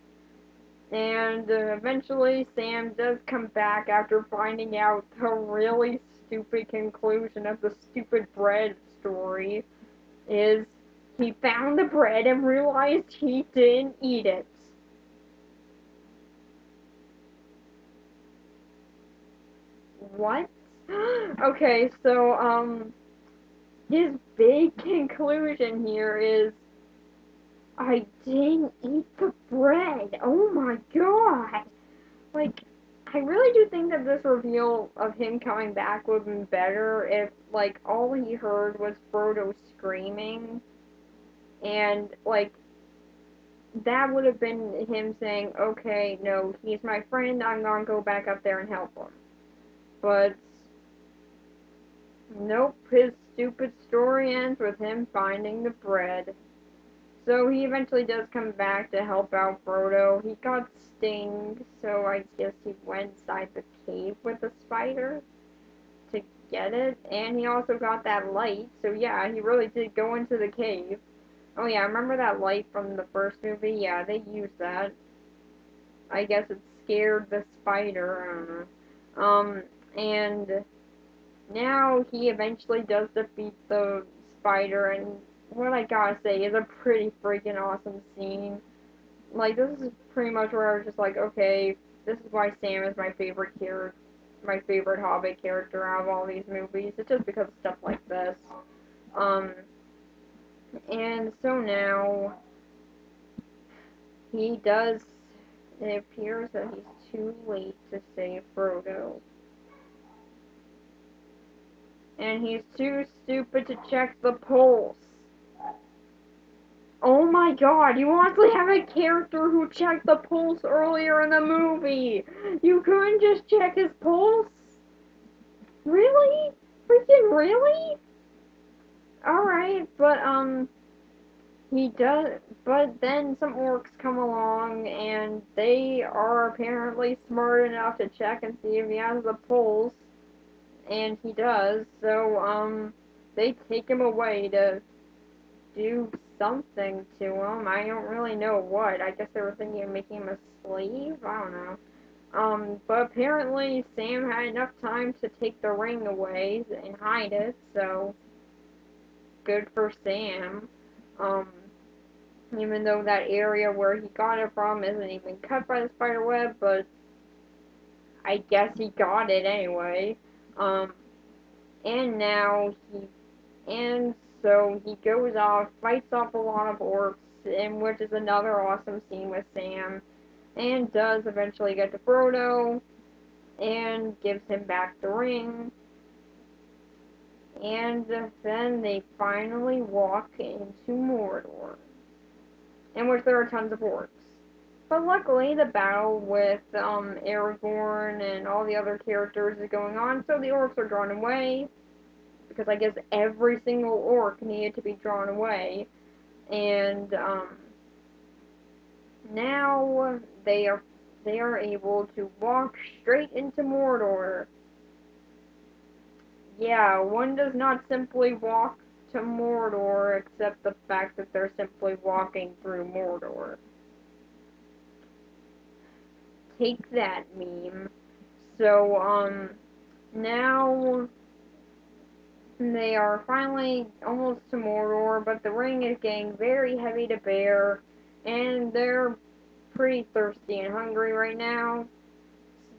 And eventually Sam does come back after finding out the really stupid conclusion of the stupid bread story is he found the bread and realized he didn't eat it. What? Okay, so, his big conclusion here is I didn't eat the bread. Oh my god. Like, I really do think that this reveal of him coming back would have been better if, like, all he heard was Frodo screaming. And, like, that would have been him saying, okay, no, he's my friend, I'm gonna go back up there and help him. But, nope, his stupid story ends with him finding the bread. So he eventually does come back to help out Frodo. He got stinged, so I guess he went inside the cave with the spider to get it. And he also got that light, so yeah, he really did go into the cave. Oh yeah, remember that light from the first movie? Yeah, they used that. I guess it scared the spider, I don't know. And now he eventually does defeat the spider, and what I gotta say is a pretty freaking awesome scene. Like, this is pretty much where I was just like, okay, this is why Sam is my favorite Hobbit character out of all these movies. It's just because of stuff like this. Um, and so now, he does, it appears that he's too late to save Frodo. And he's too stupid to check the pulse. Oh my god, you honestly have a character who checked the pulse earlier in the movie! You couldn't just check his pulse? Really? Freaking really? Alright, but, he does, but then some orcs come along, and they are apparently smart enough to check and see if he has the pulse, and he does, so, they take him away to do something to him. I don't really know what. I guess they were thinking of making him a slave? I don't know. But apparently Sam had enough time to take the ring away and hide it, so good for Sam. Um, Even though that area where he got it from isn't even cut by the spider web, but I guess he got it anyway. Um, and now and so he goes off, fights off a lot of orcs, and which is another awesome scene with Sam, and does eventually get to Frodo, and gives him back the ring, and then they finally walk into Mordor, in which there are tons of orcs. But luckily, the battle with Aragorn and all the other characters is going on, so the orcs are drawn away, because I guess every single orc needed to be drawn away, and now they are able to walk straight into Mordor. Yeah, one does not simply walk to Mordor, except the fact that they're simply walking through Mordor. Take that, meme. So, now they are finally almost to Mordor, but the ring is getting very heavy to bear, and they're pretty thirsty and hungry right now.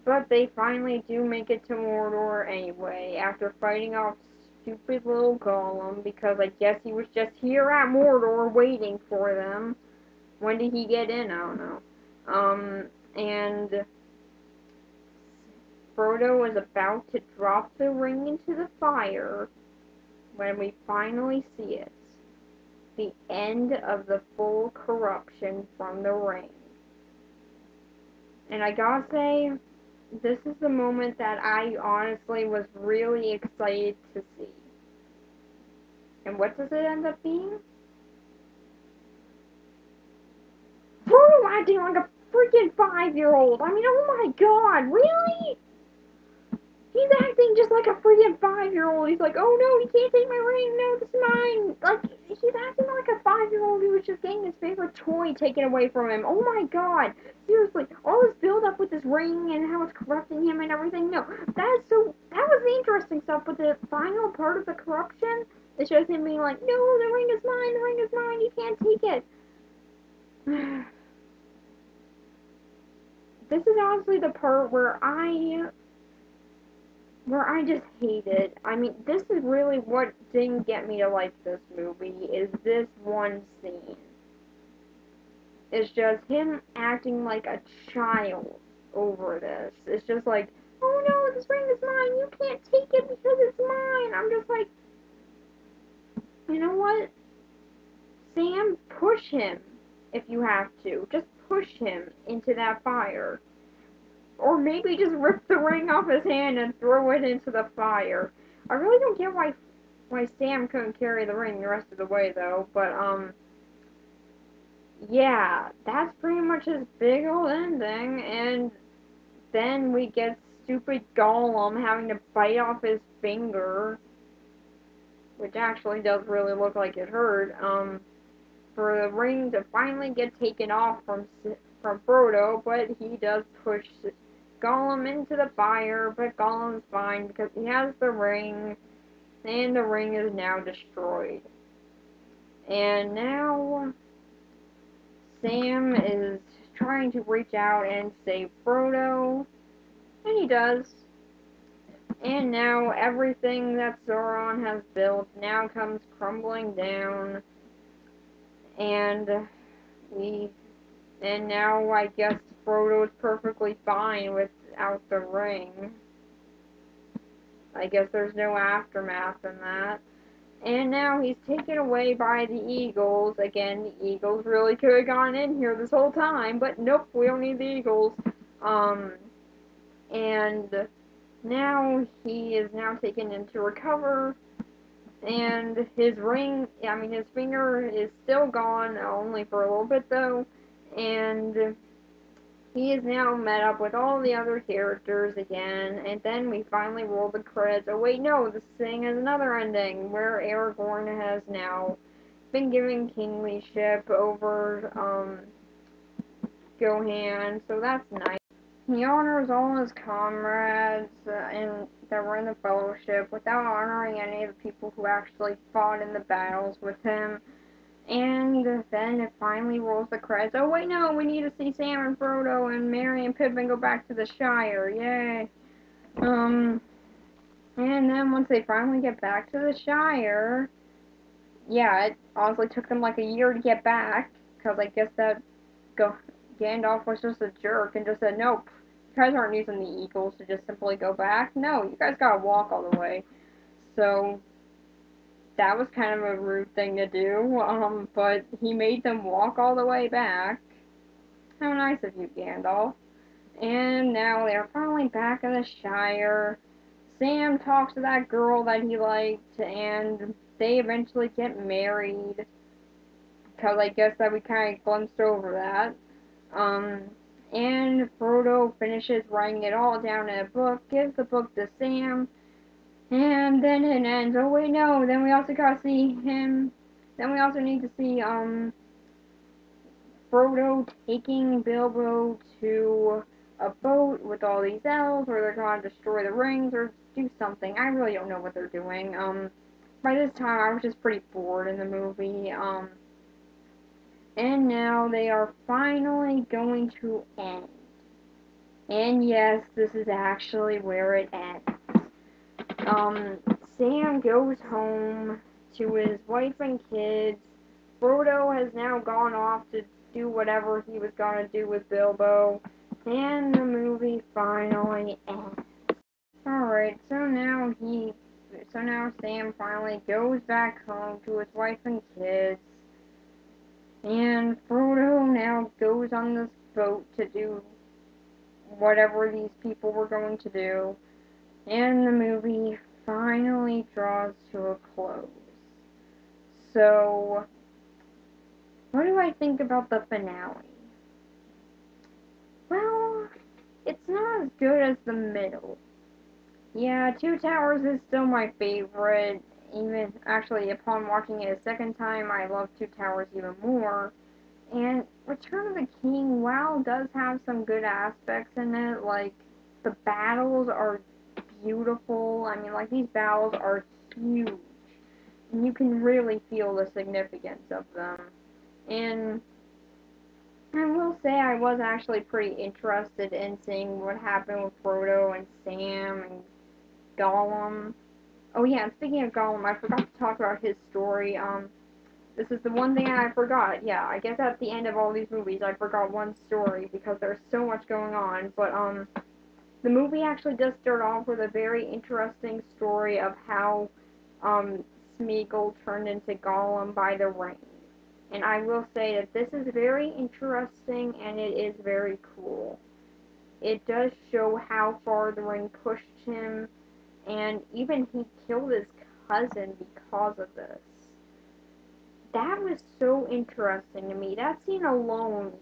But they finally do make it to Mordor anyway, after fighting off stupid little Gollum, because I guess he was just here at Mordor waiting for them. When did he get in? I don't know. And Frodo was about to drop the ring into the fire when we finally see it. The end of the full corruption from the ring. And I gotta say, this is the moment that I honestly was really excited to see. And what does it end up being? Frodo acting like a freaking 5-year-old. I mean, oh my god, really? He's acting just like a freaking 5-year-old. He's like, oh no, he can't take my ring. No, this is mine. Like, he's acting like a 5-year-old who was just getting his favorite toy taken away from him. Oh my god. Seriously, all this build up with this ring and how it's corrupting him and everything. No, that was the interesting stuff. But the final part of the corruption, it shows him being like, no, the ring is mine. The ring is mine. You can't take it. This is honestly the part where I just hate it. I mean, this is really what didn't get me to like this movie, is this one scene. It's just him acting like a child over this. It's just like, oh no, this ring is mine, you can't take it because it's mine. I'm just like, you know what? Sam, push him if you have to. Just push him into that fire. Or maybe just rip the ring off his hand and throw it into the fire. I really don't get why Sam couldn't carry the ring the rest of the way though, but yeah, that's pretty much his big old ending, and then we get stupid Gollum having to bite off his finger, which actually does really look like it hurt, for the ring to finally get taken off from Frodo, but he does push Gollum into the fire, but Gollum's fine because he has the ring, and the ring is now destroyed. And now Sam is trying to reach out and save Frodo, and he does. And now everything that Sauron has built now comes crumbling down, and we and now I guess Frodo is perfectly fine without the ring. I guess there's no aftermath in that. And now he's taken away by the Eagles. Again, the Eagles really could have gone in here this whole time, but nope, we don't need the Eagles. And now he is now taken in to recover, and his ring, I mean, his finger is still gone, only for a little bit though, and he is now met up with all the other characters again, and then we finally roll the credits. Oh wait, no, this thing has another ending, where Aragorn has now been given kinglyship over, Gohan, so that's nice. He honors all his comrades that were in the Fellowship without honoring any of the people who actually fought in the battles with him. And then it finally rolls the credits. Oh wait, no, we need to see Sam and Frodo and Merry and Pippin go back to the Shire. Yay. And then once they finally get back to the Shire, yeah, it honestly took them like a year to get back, because I guess that Gandalf was just a jerk and just said, nope, you guys aren't using the Eagles to just simply go back. No, you guys gotta walk all the way. So that was kind of a rude thing to do, but he made them walk all the way back. How nice of you, Gandalf. And now they're finally back in the Shire. Sam talks to that girl that he liked, and they eventually get married. Because I guess that we kind of glimpsed over that. Um, and Frodo finishes writing it all down in a book, gives the book to Sam, and then it ends. Oh wait, no. Then we also gotta see him. Then we also need to see Frodo taking Bilbo to a boat with all these elves, or they're gonna destroy the rings, or do something. I really don't know what they're doing. By this time I was just pretty bored in the movie. And now they are finally going to end. And yes, this is actually where it ends. Um, Sam goes home to his wife and kids. Frodo has now gone off to do whatever he was gonna do with Bilbo. And the movie finally ends. Alright, so now Sam finally goes back home to his wife and kids. And Frodo now goes on this boat to do whatever these people were going to do. And the movie finally draws to a close. So, what do I think about the finale? Well, it's not as good as the middle. Yeah, Two Towers is still my favorite. Even, actually, upon watching it a second time, I love Two Towers even more. And Return of the King, while does have some good aspects in it, like, the battles are beautiful. I mean, like, these battles are huge. And you can really feel the significance of them. And I will say I was actually pretty interested in seeing what happened with Frodo and Sam and Gollum. Oh yeah, and speaking of Gollum, I forgot to talk about his story. This is the one thing I forgot. Yeah, I guess at the end of all these movies, I forgot one story because there's so much going on. But the movie actually does start off with a very interesting story of how um Smeagol turned into Gollum by the ring. And I will say that this is very interesting and it is very cool. It does show how far the ring pushed him, and even he killed his cousin because of this. That was so interesting to me. That scene alone,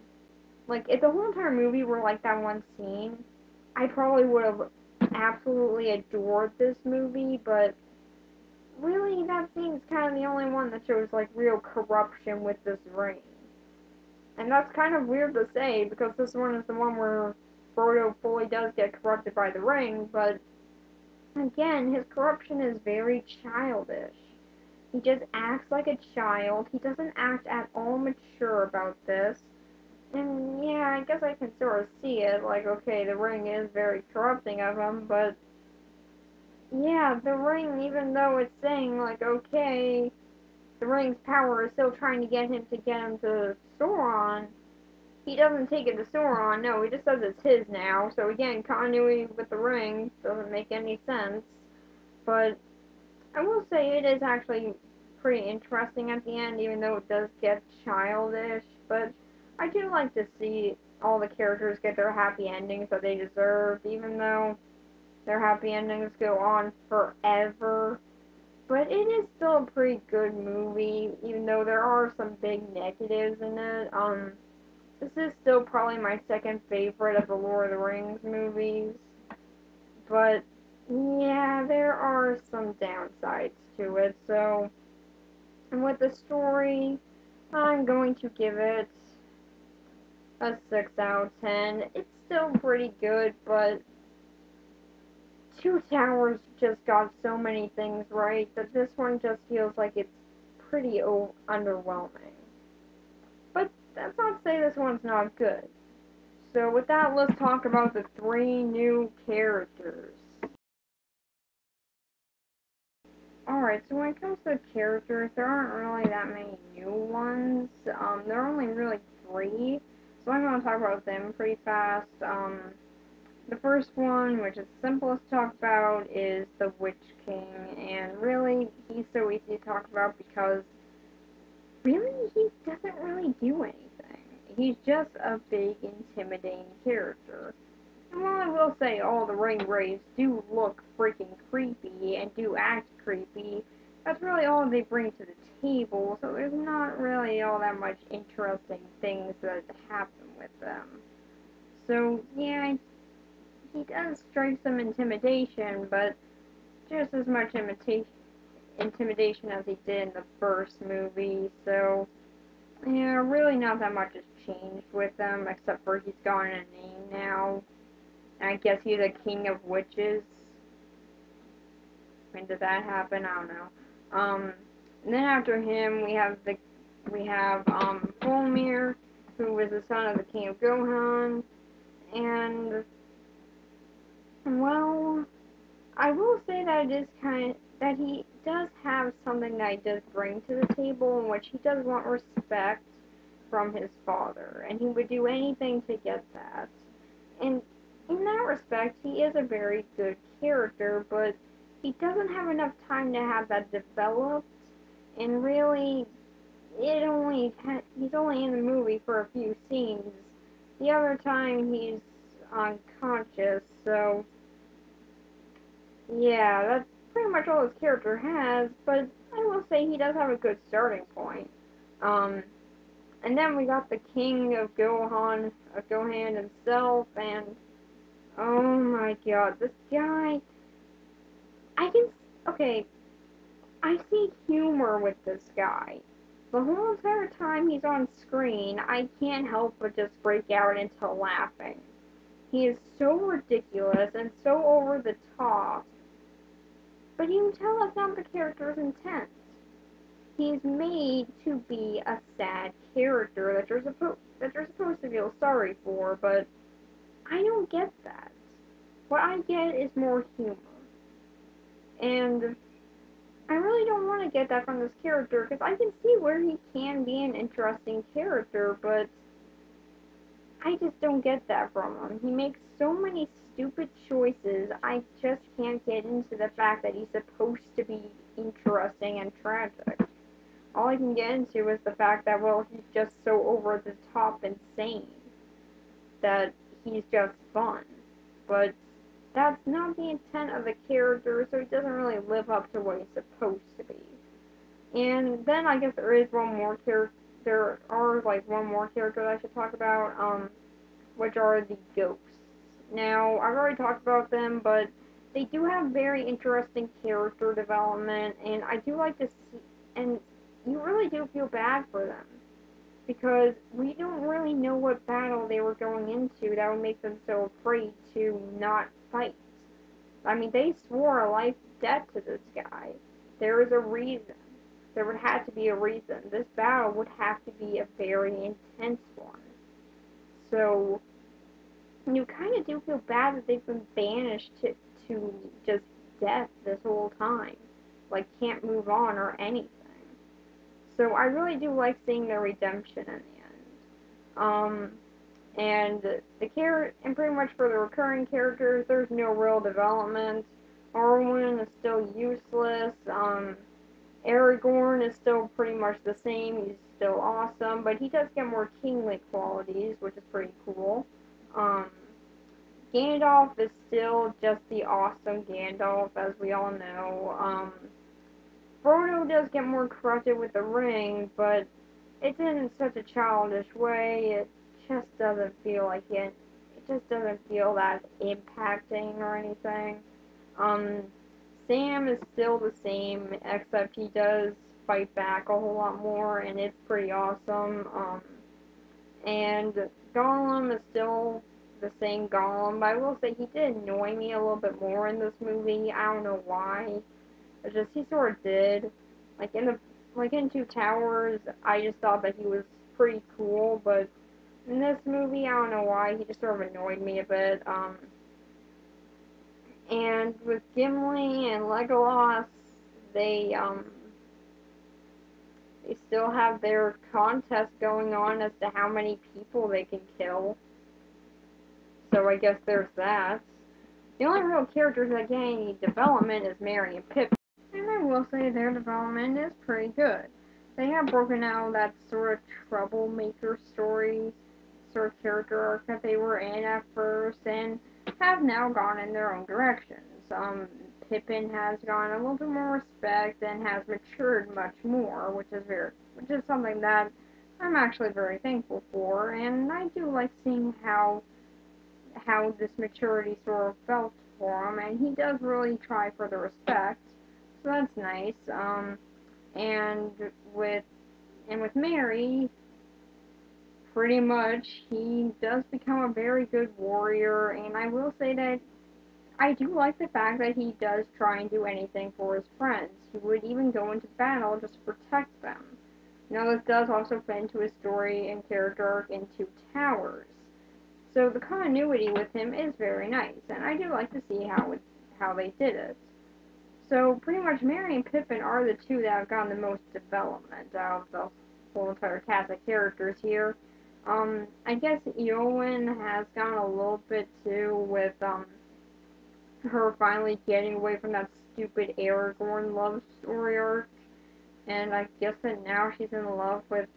like, if the whole entire movie were like that one scene, I probably would have absolutely adored this movie, but really, that scene's kind of the only one that shows, like, real corruption with this ring. And that's kind of weird to say, because this one is the one where Frodo fully does get corrupted by the ring, but again, his corruption is very childish. He just acts like a child. He doesn't act at all mature about this. And yeah, I guess I can sort of see it. Like, okay, the ring is very corrupting of him, but yeah, the ring, even though it's saying, like, okay, the ring's power is still trying to get him to Sauron, he doesn't take it to Sauron. No, he just says it's his now. So again, continuity with the ring doesn't make any sense. But I will say it is actually pretty interesting at the end, even though it does get childish. But I do like to see all the characters get their happy endings that they deserve, even though their happy endings go on forever. But it is still a pretty good movie, even though there are some big negatives in it. This is still probably my second favorite of the Lord of the Rings movies. But yeah, there are some downsides to it. So, and with the story, I'm going to give it a 6 out of 10. It's still pretty good, but Two Towers just got so many things right that this one just feels like it's pretty underwhelming. But that's not to say this one's not good. So with that, let's talk about the three new characters. Alright, so when it comes to characters, there aren't really that many new ones. There are only really three. So I'm going to talk about them pretty fast. The first one, which is simplest to talk about, is the Witch King. And really, he's so easy to talk about because really, he doesn't really do anything. He's just a big, intimidating character. And while I will say all the ring wraiths do look freaking creepy and do act creepy, that's really all they bring to the table, so there's not really all that much interesting things that happen with them. So, yeah, he does strike some intimidation, but just as much intimidation as he did in the first movie, so, yeah, really not that much has changed with him, except for he's gotten a name now. I guess he's a king of witches. When did that happen? I don't know. And then after him, we have Volmir, who was the son of the king of Gohan, and well, I will say that it is that he does have something that he does bring to the table, in which he does want respect from his father, and he would do anything to get that. And in that respect, he is a very good character, but he doesn't have enough time to have that developed, and really, he's only in the movie for a few scenes. The other time, he's unconscious, so yeah, that's pretty much all his character has, but I will say he does have a good starting point. Um, and then we got the king of Gohan himself, and oh my god, this guy. I can. Okay, I see humor with this guy. The whole entire time he's on screen, I can't help but just break out into laughing. He is so ridiculous and so over the top, but you can tell that's not the character's intent. He's made to be a sad character that you're supposed to feel sorry for, but I don't get that. What I get is more humor. And I really don't want to get that from this character because I can see where he can be an interesting character, but I just don't get that from him. He makes so many stupid choices. I just can't get into the fact that he's supposed to be interesting and tragic. All I can get into is the fact that, well, he's just so over the top insane that he's just fun. But that's not the intent of the character, so he doesn't really live up to what he's supposed to be. And then I guess there is one more character. There are like one more character that I should talk about, which are the ghosts. Now I've already talked about them, but they do have very interesting character development, and I do like to see, and you really do feel bad for them because we don't really know what battle they were going into that would make them so afraid to not fight. I mean, they swore a life debt to this guy. There is a reason. There would have to be a reason. This battle would have to be a very intense one. So, you kind of do feel bad that they've been banished to just death this whole time. Like, can't move on or anything. So, I really do like seeing their redemption in the end. And and pretty much for the recurring characters, there's no real development. Arwen is still useless. Aragorn is still pretty much the same. He's still awesome, but he does get more kingly qualities, which is pretty cool. Um, Gandalf is still just the awesome Gandalf, as we all know. Frodo does get more corrupted with the ring, but it's in such a childish way. It just doesn't feel like it. It just doesn't feel that impacting or anything. Um, Sam is still the same, except he does fight back a whole lot more, and it's pretty awesome. And Gollum is still the same Gollum, but I will say he did annoy me a little bit more in this movie. I don't know why. It's just he sort of did. Like in Two Towers, I just thought that he was pretty cool, but in this movie, I don't know why he just sort of annoyed me a bit. And with Gimli and Legolas, they they still have their contest going on as to how many people they can kill. So I guess there's that. The only real characters that get any development is Merry and Pippin. And I will say their development is pretty good. They have broken out that sort of troublemaker story, sort of character arc that they were in at first, and have now gone in their own directions. Pippin has gotten a little bit more respect and has matured much more, which is something that I'm actually very thankful for, and I do like seeing how this maturity sort of felt for him, and he does really try for the respect, so that's nice. And with with Mary, pretty much he does become a very good warrior, and I will say that I do like the fact that he does try and do anything for his friends. He would even go into battle just to protect them. Now, this does also fit into his story and character arc in Two Towers. So the continuity with him is very nice, and I do like to see how they did it. So pretty much Merry and Pippin are the two that have gotten the most development out of the whole entire cast of characters here. I guess Eowyn has gone a little bit too with her finally getting away from that stupid Aragorn love story arc, and I guess that now she's in love with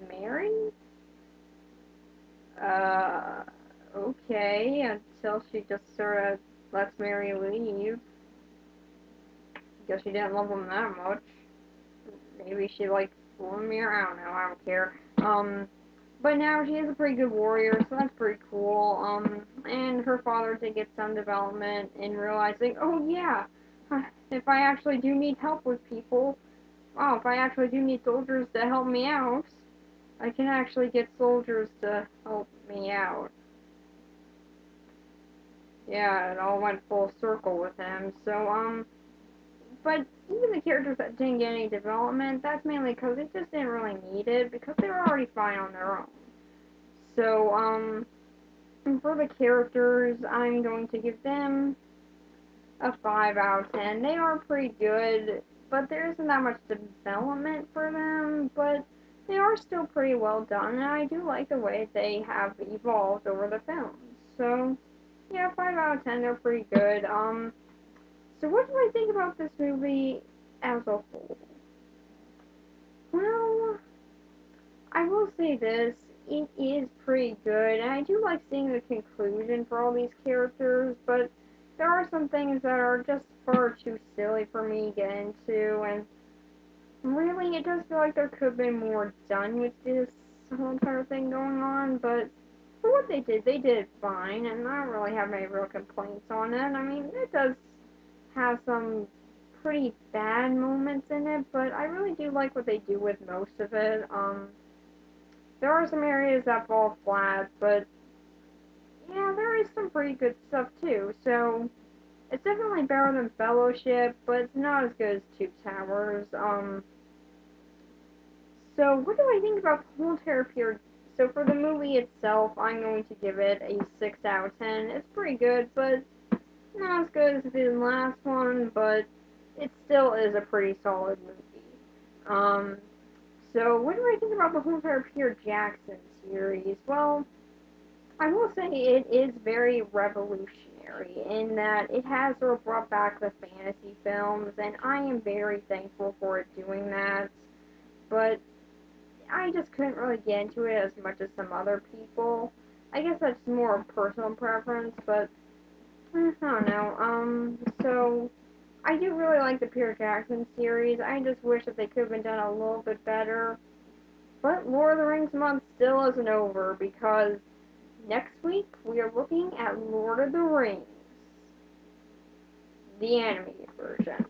Mary. Uh, okay, until she just sort of lets Mary leave. Guess she didn't love him that much. Maybe she liked Boromir. I don't know. I don't care. But now she is a pretty good warrior, so that's pretty cool. And her father did get some development in realizing, oh yeah, if I actually do need help with people, wow, if I actually do need soldiers to help me out, I can actually get soldiers to help me out. Yeah, it all went full circle with him. So, but even the characters that didn't get any development, that's mainly because it just didn't really need it, because they were already fine on their own. So, for the characters, I'm going to give them a 5 out of 10. They are pretty good, but there isn't that much development for them, but they are still pretty well done, and I do like the way they have evolved over the films. So, yeah, 5 out of 10, they're pretty good. So what do I think about this movie as a whole? Well, I will say this, it is pretty good, and I do like seeing the conclusion for all these characters, but there are some things that are just far too silly for me to get into, and really, it does feel like there could have been more done with this whole entire thing going on, but for what they did fine, and I don't really have any real complaints on it. I mean, it does have some pretty bad moments in it, but I really do like what they do with most of it. There are some areas that fall flat, but yeah, there is some pretty good stuff too. So it's definitely better than Fellowship, but it's not as good as Two Towers. So what do I think about the whole Terrapure? So for the movie itself, I'm going to give it a 6 out of 10. It's pretty good, but not as good as the last one, but it still is a pretty solid movie. Um, so what do I think about the whole entire Peter Jackson series? Well, I will say it is very revolutionary in that it has sort of brought back the fantasy films, and I am very thankful for it doing that. But I just couldn't really get into it as much as some other people. I guess that's more of personal preference, but I don't know. So I do really like the Peter Jackson series. I just wish that they could have been done a little bit better. But Lord of the Rings month still isn't over because next week we are looking at Lord of the Rings, the animated version.